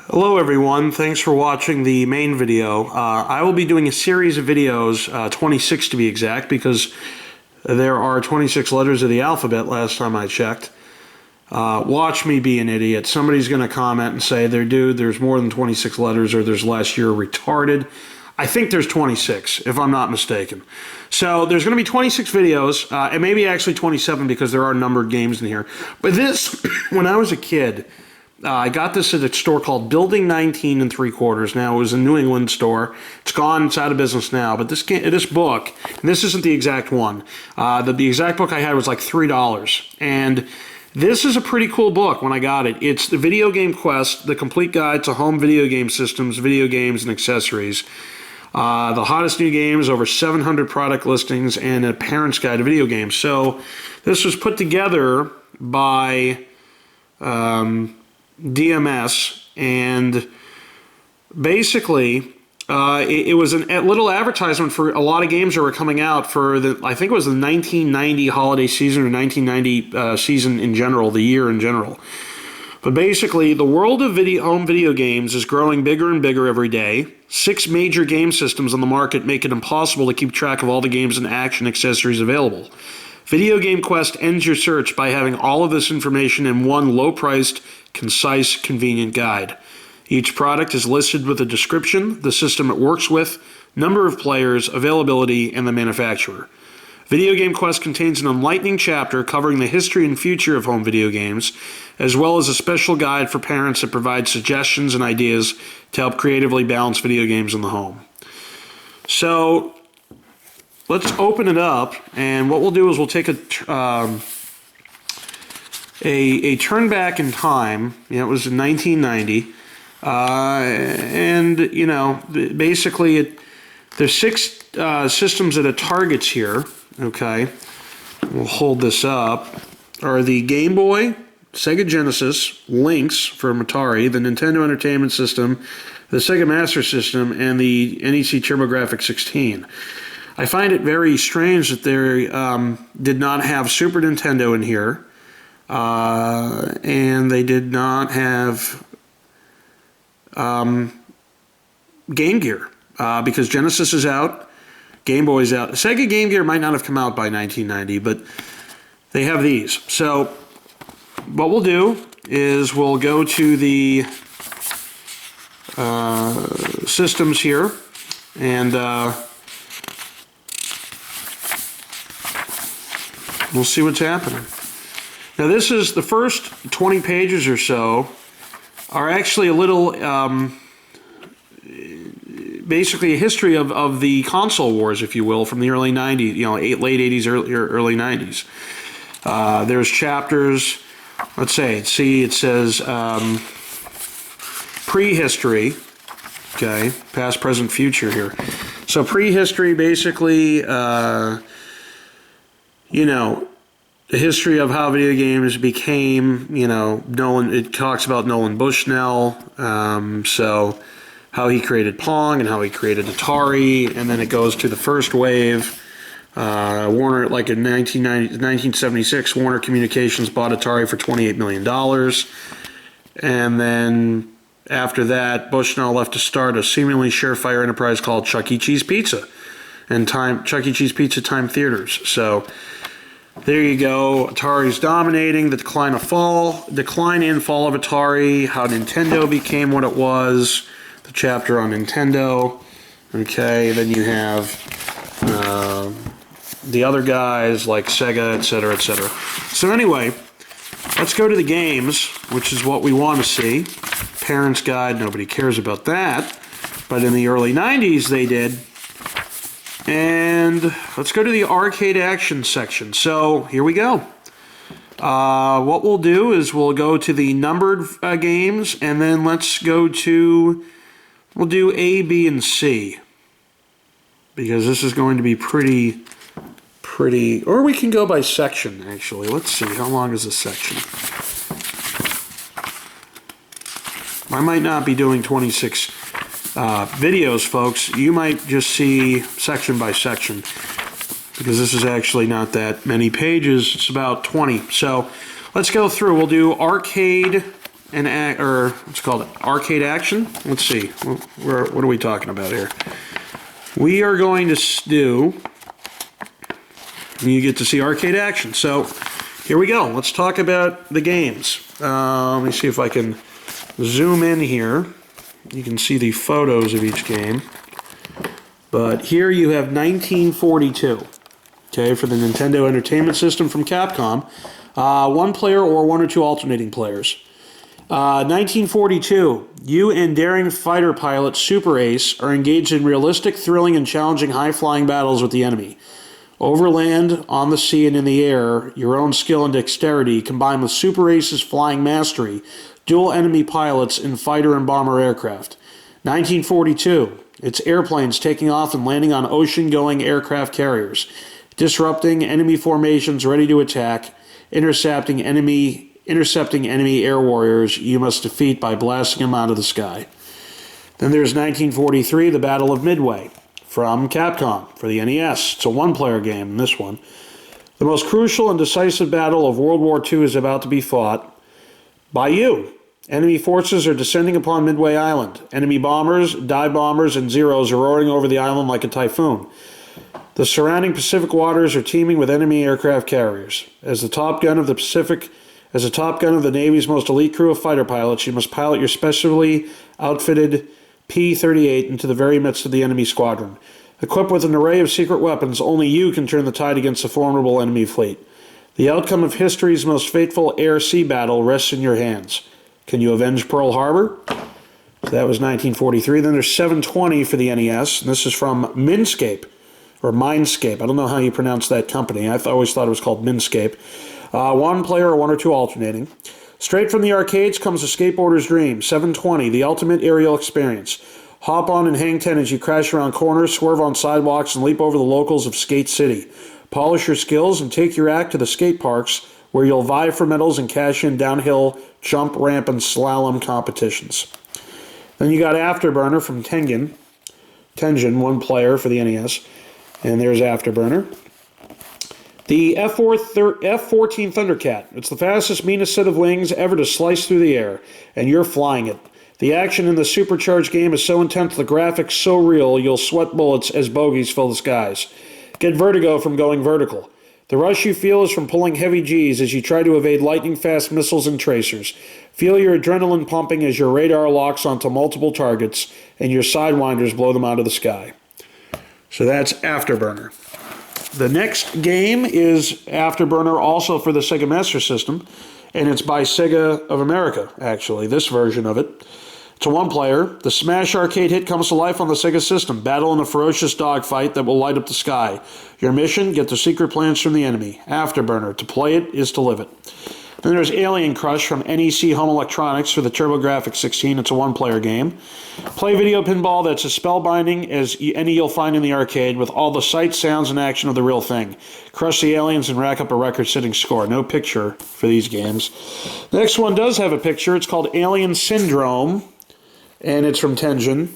Hello everyone, thanks for watching the main video. I will be doing a series of videos, 26 to be exact, because there are 26 letters of the alphabet last time I checked. Watch me be an idiot. Somebody's going to comment and say, dude, there's more than 26 letters, or there's less, you're retarded. I think there's 26, if I'm not mistaken. So there's going to be 26 videos, and maybe actually 27 because there are numbered games in here. But this, when I was a kid, I got this at a store called Building 19 3/4. Now, it was a New England store. It's gone. It's out of business now. But this book, and this isn't the exact one. The exact book I had was like $3. And this is a pretty cool book when I got it. It's the Video Game Quest, the complete guide to home video game systems, video games, and accessories. The hottest new games, over 700 product listings, and a parent's guide to video games. So this was put together by DMS, and basically it was a little advertisement for a lot of games that were coming out for I think it was the 1990 holiday season, or 1990 season in general, the year in general. But basically, the world of home video games is growing bigger and bigger every day. 6 major game systems on the market make it impossible to keep track of all the games and action accessories available. Video Game Quest ends your search by having all of this information in one low-priced, concise, convenient guide. Each product is listed with a description, the system it works with, number of players, availability, and the manufacturer. Video Game Quest contains an enlightening chapter covering the history and future of home video games, as well as a special guide for parents that provides suggestions and ideas to help creatively balance video games in the home. So let's open it up, and what we'll do is we'll take a turn back in time. It was in 1990, and basically there's 6 systems that it targets here. Okay, we'll hold this up. Are the Game Boy, Sega Genesis, Lynx from Atari, the Nintendo Entertainment System, the Sega Master System, and the NEC TurboGrafx 16. I find it very strange that they did not have Super Nintendo in here, and they did not have Game Gear, because Genesis is out, Game Boy's out. Sega Game Gear might not have come out by 1990, but they have these. So what we'll do is we'll go to the systems here, and we'll see what's happening. Now, this is the first 20 pages or so are actually a little, basically a history of the console wars, if you will, from the early 90s, late 80s, early 90s. There's chapters, let's see, it says prehistory, okay, past, present, future here. So prehistory, basically, the history of how video games became, it talks about Nolan Bushnell, so how he created Pong and how he created Atari, and then it goes to the first wave. Warner, like in 1976, Warner Communications bought Atari for $28 million. And then after that, Bushnell left to start a seemingly surefire enterprise called Chuck E. Cheese Pizza and Chuck E. Cheese Pizza Time Theaters. So there you go. Atari's dominating, the decline and fall of Atari, how Nintendo became what it was, the chapter on Nintendo. Okay, then you have the other guys like Sega, etc., etc. So anyway, let's go to the games, which is what we want to see. Parents' Guide, nobody cares about that, but in the early 90s they did. And let's go to the arcade action section. So here we go. What we'll do is we'll go to the numbered games, and then let's go to, we'll do A, B, and C, because this is going to be pretty, or we can go by section, actually. Let's see, how long is this section? I might not be doing 26 videos, folks. You might just see section by section, because this is actually not that many pages. It's about 20. So let's go through. We'll do arcade or what's it called, arcade action. Let's see, what are we talking about here? We are going to do, you get to see arcade action. So here we go. Let's talk about the games. Let me see if I can zoom in here. You can see the photos of each game. But here you have 1942, okay, for the Nintendo Entertainment System from Capcom. One player or one or two alternating players. 1942, you and daring fighter pilot Super Ace are engaged in realistic, thrilling, and challenging high-flying battles with the enemy. Over land, on the sea, and in the air, your own skill and dexterity, combined with Super Ace's flying mastery, dual enemy pilots in fighter and bomber aircraft. 1942, it's airplanes taking off and landing on ocean-going aircraft carriers, disrupting enemy formations ready to attack, intercepting enemy air warriors you must defeat by blasting them out of the sky. Then there's 1943, the Battle of Midway, from Capcom for the NES. It's a one-player game in this one. The most crucial and decisive battle of World War II is about to be fought by you. Enemy forces are descending upon Midway Island. Enemy bombers, dive bombers, and Zeros are roaring over the island like a typhoon. The surrounding Pacific waters are teeming with enemy aircraft carriers. As the top gun of the Navy's most elite crew of fighter pilots, you must pilot your specially outfitted P-38 into the very midst of the enemy squadron. Equipped with an array of secret weapons, only you can turn the tide against the formidable enemy fleet. The outcome of history's most fateful air-sea battle rests in your hands. Can you avenge Pearl Harbor? So that was 1943. Then there's 720 for the NES, and this is from Minscape, or Mindscape. I don't know how you pronounce that company. I always thought it was called Minscape. One player or one or two alternating. Straight from the arcades comes a skateboarder's dream. 720, the ultimate aerial experience. Hop on and hang 10 as you crash around corners, swerve on sidewalks, and leap over the locals of Skate City. Polish your skills and take your act to the skate parks, where you'll vie for medals and cash in downhill, jump, ramp, and slalom competitions. Then you got Afterburner from Tengen, one player for the NES. And there's Afterburner. The F-14 Thundercat. It's the fastest, meanest set of wings ever to slice through the air, and you're flying it. The action in the supercharged game is so intense, the graphics so real, you'll sweat bullets as bogeys fill the skies. Get vertigo from going vertical. The rush you feel is from pulling heavy G's as you try to evade lightning-fast missiles and tracers. Feel your adrenaline pumping as your radar locks onto multiple targets, and your sidewinders blow them out of the sky. So that's Afterburner. The next game is Afterburner, also for the Sega Master System, and it's by Sega of America, actually, this version of it. It's a one-player. The Smash arcade hit comes to life on the Sega System. Battle in a ferocious dogfight that will light up the sky. Your mission, get the secret plans from the enemy. Afterburner. To play it is to live it. Then there's Alien Crush from NEC Home Electronics for the TurboGrafx 16. It's a one-player game. Play video pinball that's as spellbinding as any you'll find in the arcade, with all the sights, sounds, and action of the real thing. Crush the aliens and rack up a record-setting score. No picture for these games. The next one does have a picture. It's called Alien Syndrome, and it's from Tengen.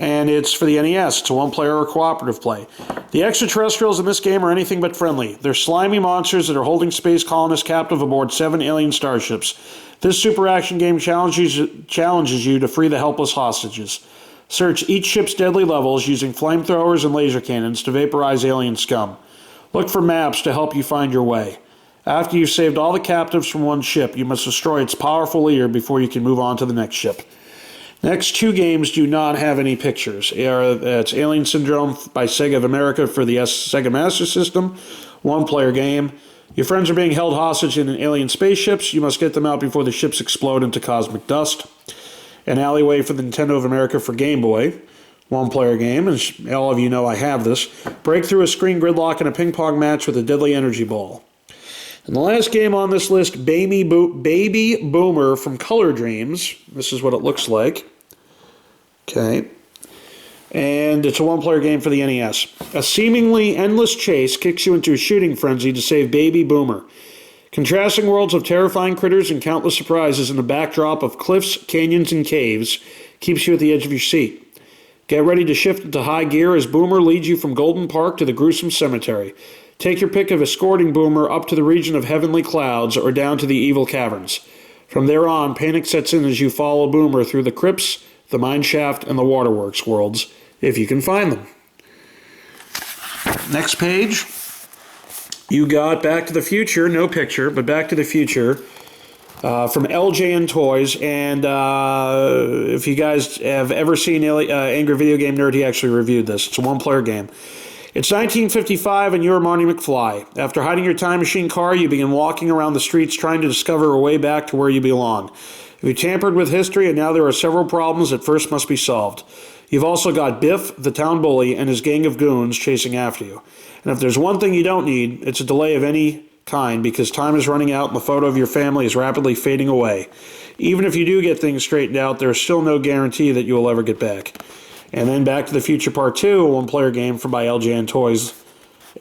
And it's for the NES. It's a one-player or cooperative play. The extraterrestrials in this game are anything but friendly. They're slimy monsters that are holding space colonists captive aboard 7 alien starships. This super action game challenges you to free the helpless hostages. Search each ship's deadly levels using flamethrowers and laser cannons to vaporize alien scum. Look for maps to help you find your way. After you've saved all the captives from one ship, you must destroy its powerful leader before you can move on to the next ship. Next two games do not have any pictures. It's Alien Syndrome by Sega of America for the Sega Master System, one-player game. Your friends are being held hostage in alien spaceships. You must get them out before the ships explode into cosmic dust. An Alleyway for the Nintendo of America for Game Boy, one-player game. As all of you know, I have this. Break through a screen gridlock in a ping-pong match with a deadly energy ball. And the last game on this list, Baby Boomer from Color Dreams. This is what it looks like. Okay. And it's a one-player game for the NES. A seemingly endless chase kicks you into a shooting frenzy to save Baby Boomer. Contrasting worlds of terrifying critters and countless surprises in the backdrop of cliffs, canyons, and caves keeps you at the edge of your seat. Get ready to shift into high gear as Boomer leads you from Golden Park to the gruesome cemetery. Take your pick of escorting Boomer up to the region of heavenly clouds or down to the evil caverns. From there on, panic sets in as you follow Boomer through the crypts, the mineshaft, and the waterworks worlds, if you can find them. Next page, you got Back to the Future, no picture, but Back to the Future from LJN Toys. And if you guys have ever seen Angry Video Game Nerd, he actually reviewed this. It's a one-player game. It's 1955 and you're Marty McFly. After hiding your time machine car, you begin walking around the streets trying to discover a way back to where you belong. You tampered with history and now there are several problems that first must be solved. You've also got Biff, the town bully, and his gang of goons chasing after you. And if there's one thing you don't need, it's a delay of any kind, because time is running out and the photo of your family is rapidly fading away. Even if you do get things straightened out, there's still no guarantee that you will ever get back. And then Back to the Future Part 2, a one-player game by LJN Toys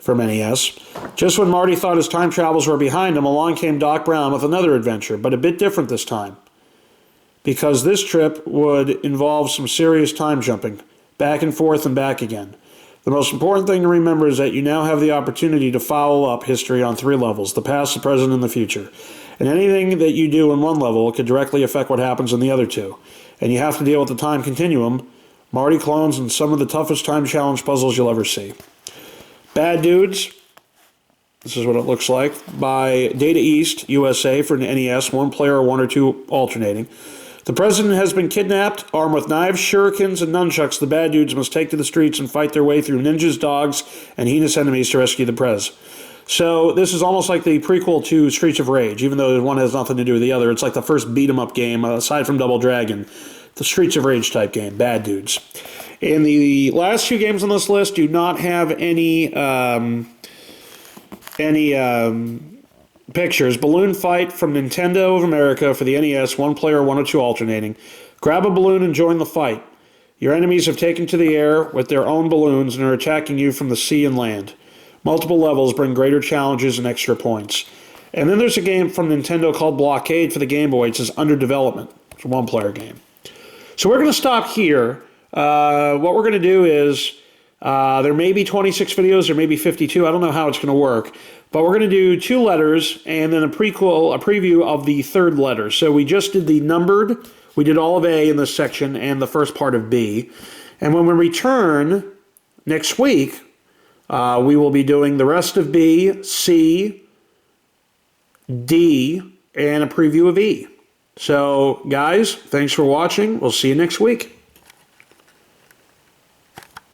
from NES. Just when Marty thought his time travels were behind him, along came Doc Brown with another adventure, but a bit different this time, because this trip would involve some serious time jumping, back and forth and back again. The most important thing to remember is that you now have the opportunity to follow up history on 3 levels, the past, the present, and the future. And anything that you do in one level could directly affect what happens in the other 2. And you have to deal with the time continuum, Marty clones, and some of the toughest time challenge puzzles you'll ever see. Bad Dudes, this is what it looks like, by Data East USA for an NES, 1 player, 1 or 2 alternating. The president has been kidnapped. Armed with knives, shurikens, and nunchucks, the bad dudes must take to the streets and fight their way through ninjas, dogs, and heinous enemies to rescue the prez. So this is almost like the prequel to Streets of Rage, even though one has nothing to do with the other. It's like the first beat-em-up game, aside from Double Dragon, the Streets of Rage type game, Bad Dudes. And the last 2 games on this list do not have any pictures. Balloon Fight from Nintendo of America for the NES, 1 player, 1 or 2 alternating. Grab a balloon and join the fight. Your enemies have taken to the air with their own balloons and are attacking you from the sea and land. Multiple levels bring greater challenges and extra points. And then there's a game from Nintendo called Blockade for the Game Boy. It says under development. It's a 1-player game. So we're going to stop here. What we're going to do is there may be 26 videos, there may be 52. I don't know how it's going to work. But we're going to do 2 letters and then a preview of the 3rd letter. So we just did the numbered. We did all of A in this section and the first part of B. And when we return next week, we will be doing the rest of B, C, D, and a preview of E. So, guys, thanks for watching. We'll see you next week.